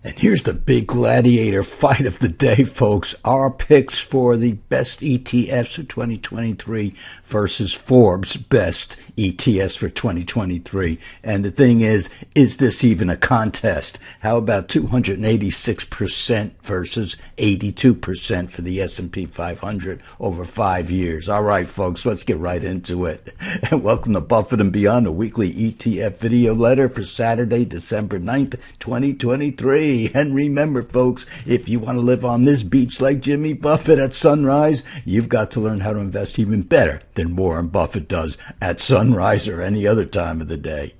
And here's the big gladiator fight of the day, folks. Our picks for the best ETFs for 2023 versus Forbes' best ETFs for 2023. And the thing is this even a contest? How about 286% versus 82% for the S&P 500 over 5 years? All right, folks, let's get right into it. And welcome to Buffett and Beyond, a weekly ETF video letter for Saturday, December 9th, 2023. And remember, folks, if you want to live on this beach like Jimmy Buffett at sunrise, you've got to learn how to invest even better than Warren Buffett does at sunrise or any other time of the day.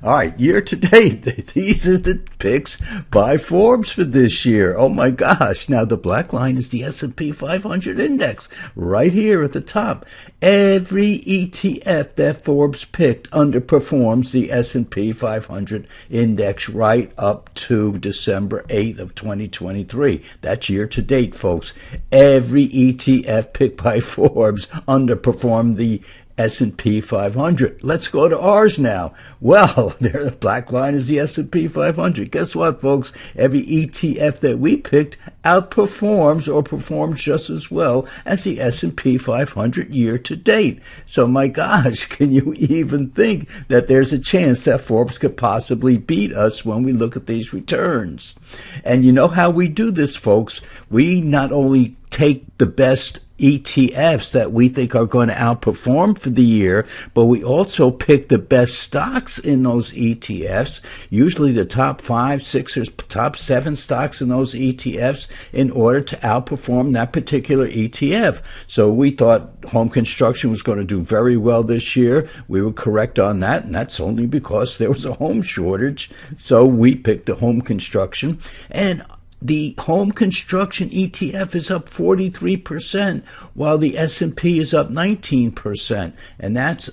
All right, year to date, these are the picks by Forbes for this year. Oh my gosh. Now the black line is the S&P 500 index right here at the top. Every ETF that Forbes picked underperforms the S&P 500 index right up to December 8th of 2023. That's year to date, folks. Every ETF picked by Forbes underperformed the S&P 500. Let's go to ours now. Well, there, the black line is the S&P 500. Guess what, folks? Every ETF that we picked outperforms or performs just as well as the S&P 500 year to date. So, my gosh, can you even think that there's a chance that Forbes could possibly beat us when we look at these returns? And you know how we do this, folks? We not only take the best ETFs that we think are going to outperform for the year, but we also pick the best stocks in those ETFs, usually the top 5, 6, or top 7 stocks in those ETFs in order to outperform that particular ETF. So we thought home construction was going to do very well this year. We were correct on that, and that's only because there was a home shortage. So we picked the home construction, and the home construction ETF is up 43%, while the S&P is up 19%. And that's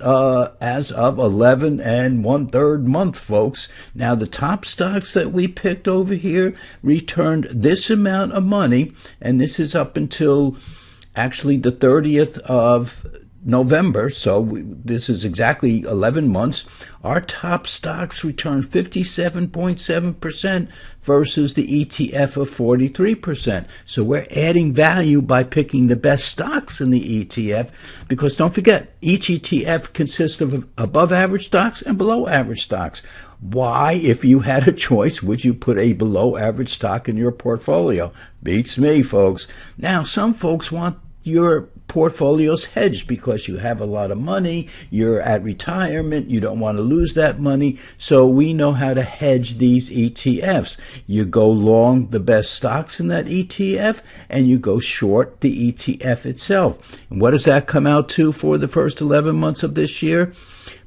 as of 11 and 1/3 month, folks. Now, the top stocks that we picked over here returned this amount of money, and this is up until actually the 30th of November, so this is exactly 11 months. Our top stocks returned 57.7% versus the ETF of 43%. So we're adding value by picking the best stocks in the ETF, because don't forget, each ETF consists of above average stocks and below average stocks. Why, if you had a choice, would you put a below average stock in your portfolio? Beats me, folks. Now, some folks want your portfolio's hedged because you have a lot of money, you're at retirement, you don't want to lose that money. So we know how to hedge these ETFs. You go long the best stocks in that ETF, and you go short the ETF itself. And what does that come out to for the first 11 months of this year?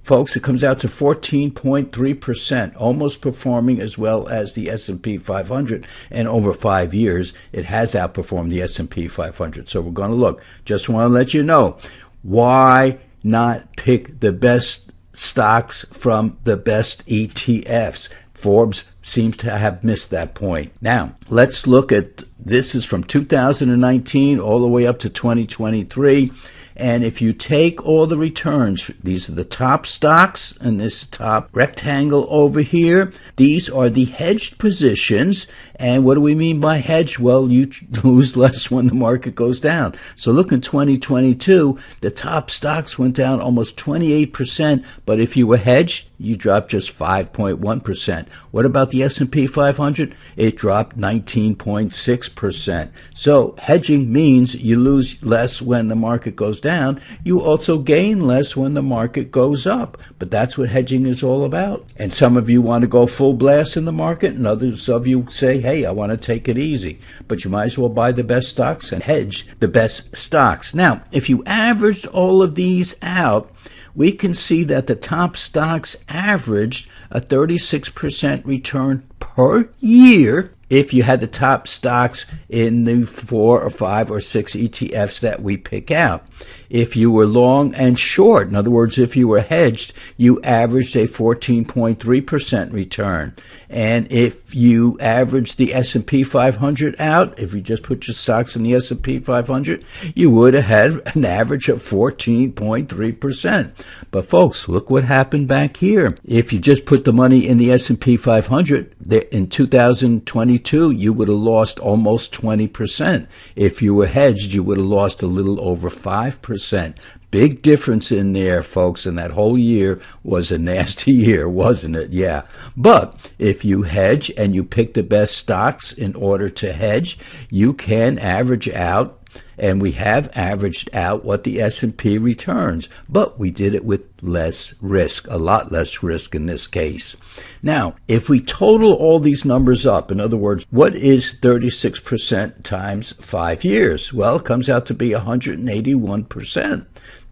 Folks, it comes out to 14.3%, almost performing as well as the S&P 500. And over 5 years, it has outperformed the S&P 500. So we're going to look. Just want to let you know, why not pick the best stocks from the best ETFs? Forbes seems to have missed that point. Now, let's look at, this is from 2019 all the way up to 2023. And if you take all the returns, these are the top stocks, and this top rectangle over here, these are the hedged positions. And what do we mean by hedged? Well, you lose less when the market goes down. So look, in 2022, the top stocks went down almost 28%, but if you were hedged, you dropped just 5.1%. What about the S&P 500? It dropped 19.6%. So hedging means you lose less when the market goes down. You also gain less when the market goes up. But that's what hedging is all about. And some of you want to go full blast in the market, and others of you say, hey, I want to take it easy. But you might as well buy the best stocks and hedge the best stocks. Now, if you averaged all of these out, we can see that the top stocks averaged a 36% return per year if you had the top stocks in the 4 or 5 or 6 ETFs that we pick out. If you were long and short, in other words, if you were hedged, you averaged a 14.3% return. And if you averaged the S&P 500 out, if you just put your stocks in the S&P 500, you would have had an average of 14.3%. But folks, look what happened back here. If you just put put the money in the S&P 500, in 2022, you would have lost almost 20%. If you were hedged, you would have lost a little over 5%. Big difference in there, folks, and that whole year was a nasty year, wasn't it? Yeah. But if you hedge and you pick the best stocks in order to hedge, you can average out, and we have averaged out what the S&P returns, but we did it with less risk, a lot less risk in this case. Now, if we total all these numbers up, in other words, what is 36% times 5 years? Well, it comes out to be 181%.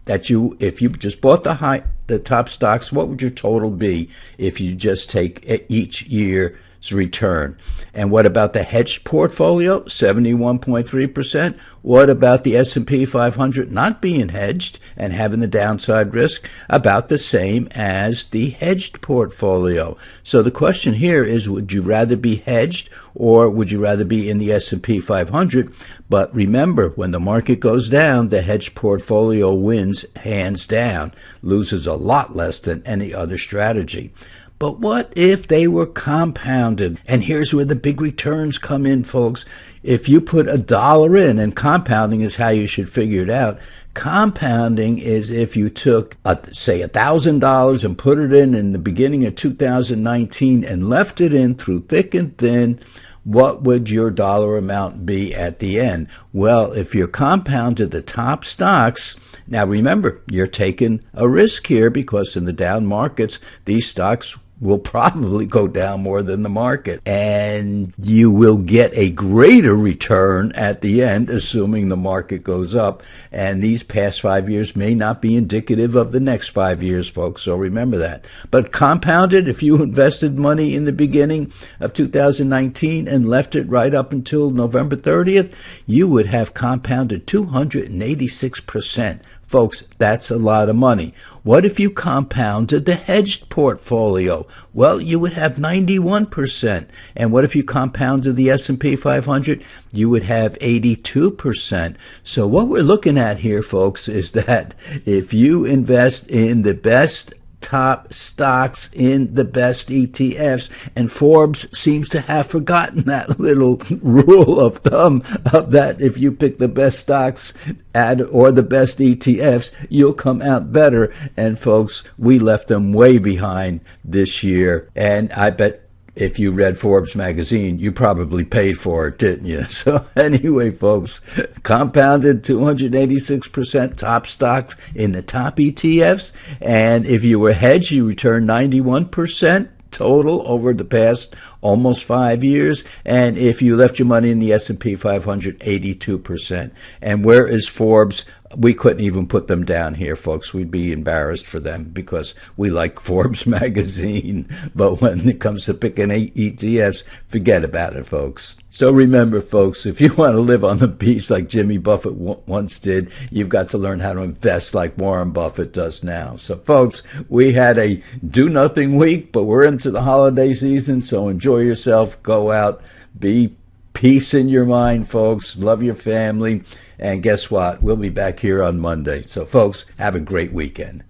That you, if you just bought the top stocks, what would your total be if you just take each year's return? And what about the hedged portfolio? 71.3%. What about the S&P 500 not being hedged and having the downside risk? About the same as the hedged portfolio. So the question here is, would you rather be hedged or would you rather be in the S&P 500? But remember, when the market goes down, the hedged portfolio wins hands down, loses a lot less than any other strategy. But what if they were compounded? And here's where the big returns come in, folks. If you put $1 in, and compounding is how you should figure it out. Compounding is if you took, say, $1,000 and put it in the beginning of 2019 and left it in through thick and thin, what would your dollar amount be at the end? Well, if you're compounded the top stocks, now remember, you're taking a risk here because in the down markets, these stocks will probably go down more than the market. And you will get a greater return at the end, assuming the market goes up. And these past 5 years may not be indicative of the next 5 years, folks. So remember that. But compounded, if you invested money in the beginning of 2019 and left it right up until November 30th, you would have compounded 286%. Folks, that's a lot of money. What if you compounded the hedged portfolio? Well, you would have 91%. And what if you compounded the S&P 500? You would have 82%. So what we're looking at here, folks, is that if you invest in the best top stocks in the best ETFs, and Forbes seems to have forgotten that little rule of thumb of that if you pick the best stocks or the best ETFs, you'll come out better. And folks, we left them way behind this year, and I bet if you read Forbes magazine, you probably paid for it, didn't you? So anyway, folks, compounded 286% top stocks in the top ETFs. And if you were hedged, you returned 91% total over the past almost 5 years. And if you left your money in the S&P 500, 82%. And where is Forbes? We couldn't even put them down here, folks. We'd be embarrassed for them because we like Forbes magazine. But when it comes to picking ETFs, forget about it, folks. So remember, folks, if you want to live on the beach like Jimmy Buffett once did, you've got to learn how to invest like Warren Buffett does now. So, folks, we had a do-nothing week, but we're into the holiday season, so enjoy yourself. Go out. Be peace in your mind, folks. Love your family. And guess what? We'll be back here on Monday. So, folks, have a great weekend.